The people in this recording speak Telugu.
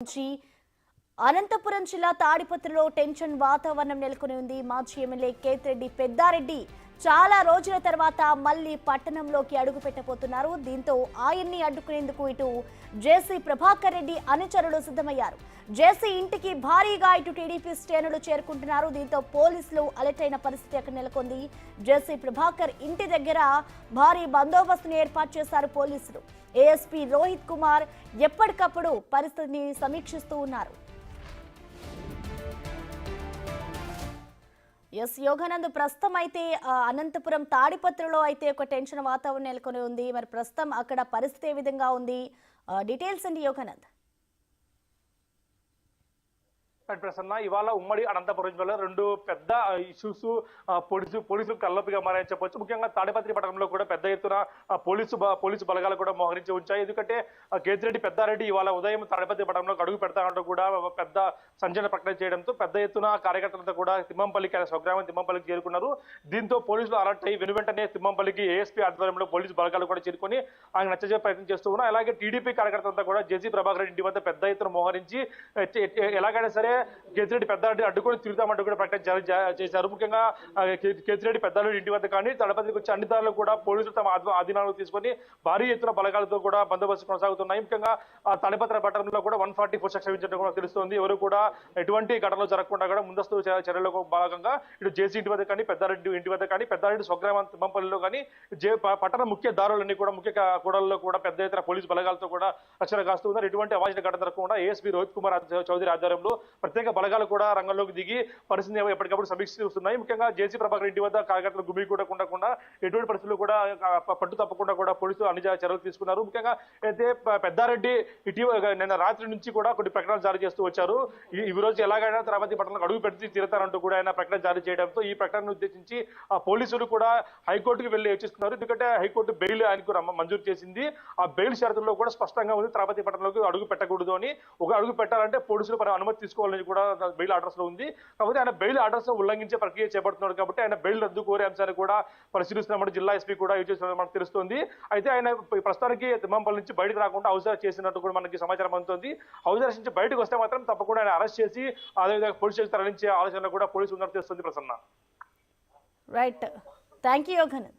నుంచి అనంతపురం జిల్లా తాడిపత్రిలో టెన్షన్ వాతావరణం నెలకొని ఉంది. మాజీ ఎమ్మెల్యే కేతిరెడ్డి పెద్దారెడ్డి చాలా రోజుల తర్వాత మళ్లీ పట్టణంలోకి అడుగు పెట్టబోతున్నారు. దీంతో ఆయన్ని అడ్డుకునేందుకు ఇటు జేసీ ప్రభాకర్ రెడ్డి అనుచరులు సిద్ధమయ్యారు. జేసీ ఇంటికి భారీగా ఇటు టీడీపీ శ్రేణులు చేరుకుంటున్నారు. దీంతో పోలీసులు అలర్ట్ అయిన పరిస్థితి అక్కడ నెలకొంది. జేసీ ప్రభాకర్ ఇంటి దగ్గర భారీ బందోబస్తును ఏర్పాటు చేశారు పోలీసులు. ఏఎస్పీ రోహిత్ కుమార్ ఎప్పటికప్పుడు పరిస్థితిని సమీక్షిస్తూ ఉన్నారు. ఎస్ యోగానంద్, ప్రస్తుతం అయితే అనంతపురం తాడిపత్రిలో అయితే ఒక టెన్షన్ వాతావరణం నెలకొని ఉంది. మరి ప్రస్తుతం అక్కడ పరిస్థితి ఏ విధంగా ఉంది? డీటెయిల్స్ అండి యోగానంద్. ప్రసన్న, ఇవాళ ఉమ్మడి అనంతపురం జిల్లాలో రెండు పెద్ద ఇష్యూస్ పోలీసులు కల్లోపిగా మారాయని చెప్పొచ్చు. ముఖ్యంగా తాడిపత్రి పట్టణంలో కూడా పెద్ద ఎత్తున పోలీసు బలగాలు కూడా మోహరించి ఉంచాయి. ఎందుకంటే కేతిరెడ్డి పెద్దారెడ్డి ఇవాళ ఉదయం తాడిపత్రి పట్టణంలో అడుగు పెడతానంటూ కూడా పెద్ద సంచలన ప్రకటన చేయడంతో పెద్ద ఎత్తున కార్యకర్తలతో కూడా తిమ్మంపల్లికి స్వగ్రామం తిమ్మంపల్లికి చేరుకున్నారు. దీంతో పోలీసులు అలర్ట్ అయ్యి వెనువెంటనే తిమ్మంపల్లికి ఏఎస్పీ ఆధ్వర్యంలో పోలీసు బలగాలు కూడా చేరుకొని ఆయన నచ్చజెప్పే ప్రయత్నం చేస్తూ ఉన్నారు. అలాగే టీడీపీ కార్యకర్తలంతా కూడా జేసీ ప్రభాకర్ రెడ్డి ఇంటి వద్ద పెద్ద ఎత్తున మోహరించి ఎలాగైనా సరే కేతిరెడ్డి పెద్దారెడ్డి అడ్డుకొని తిరుగుతామంటూ కూడా ప్రకటన చేశారు. ముఖ్యంగా కేతిరెడ్డి పెద్దారెడ్డి ఇంటి వద్ద కానీ తాడిపత్రికి వచ్చే అన్ని దారులు కూడా పోలీసులు తమ ఆధీనంలో తీసుకొని భారీ ఎత్తున బలగాలతో కూడా బందోబస్తు కొనసాగుతున్నాయి. ముఖ్యంగా తాడిపత్రి పట్టణంలో కూడా 144 సెక్షన్ విధించడం కూడా తెలుస్తోంది. ఎవరు కూడా ఎటువంటి ఘటనలు జరగకుండా కూడా ముందస్తు చర్యలకు భాగంగా ఇటు జేసీ ఇంటి వద్ద కానీ పెద్దారెడ్డి ఇంటి వద్ద కానీ పెద్దారెడ్డి స్వగ్రామం తిమ్మంపల్లిలో కానీ పట్టణ ముఖ్య దారులన్నీ కూడా ముఖ్య కూడల్లో కూడా పెద్ద ఎత్తున పోలీసు బలగాలతో కూడా రక్షణ కాస్తూ ఉన్నారు. ఎటువంటి అవాంఛనీయ ఘటన జరగకుండా ఏఎస్పీ రోహిత్ కుమార్ చౌదరి ఆధ్వర్యంలో ప్రత్యేక బలగాలు కూడా రంగంలోకి దిగి పరిస్థితిని ఎప్పటికప్పుడు సమీక్షిస్తున్నాయి. ముఖ్యంగా జేసీ ప్రభాకర్ ఇంటి వద్ద కార్యకర్తలు గుమి కూడా ఉండకుండా ఎటువంటి పరిస్థితులు కూడా పట్టు తప్పకుండా కూడా పోలీసులు అన్ని చర్యలు తీసుకున్నారు. ముఖ్యంగా అయితే పెద్దారెడ్డి ఇటీవల నిన్న రాత్రి నుంచి కూడా కొన్ని ప్రకటనలు జారీ చేస్తూ వచ్చారు. ఈ రోజు ఎలాగైనా తాడిపత్రి పట్టణంలో అడుగు పెట్టి తీరుతారంటూ కూడా ఆయన ప్రకటన జారీ చేయడంతో ఈ ప్రకటనను ఉద్దేశించి పోలీసులు కూడా హైకోర్టుకు వెళ్లి యోచిస్తున్నారు. ఎందుకంటే హైకోర్టు బెయిల్ ఆయనకు మంజూరు చేసింది. ఆ బెయిల్ షరతుల్లో కూడా స్పష్టంగా ఉంది తాడిపత్రి పట్టణంలోకి అడుగు పెట్టకూడదు అని. ఒక అడుగు పెట్టాలంటే పోలీసులు అనుమతి తీసుకోవాలని కూడా బెయిల్ ఆర్డర్స్ లో ఉంది. కాకపోతే ఆయన బెయిల్ ఆర్డర్స్ ఉల్లంఘించే ప్రక్రియ చేపడుతున్నాడు కాబట్టి ఆయన బెయిల్ రద్దు కోరే అంశాన్ని కూడా పరిశీలిస్తున్నప్పుడు జిల్లా ఎస్పీ కూడా మనకు తెలుస్తుంది. అయితే ఆయన ప్రస్తుతానికి తిమ్మంపల్లి నుంచి బయటకు రాకుండా హౌస్ అరెస్ట్ చేసినట్టు కూడా మనకి సమాచారం అందుతుంది. హౌస్ అరెస్ట్ నుంచి బయటకు వస్తే మాత్రం తప్పకుండా ఆయన అరెస్ట్ చేసి అదేవిధంగా పోలీస్ స్టేషన్ తరలించే ఆలోచన కూడా పోలీసులు తెలుస్తుంది. Prasanna, right, thank you Yoganand.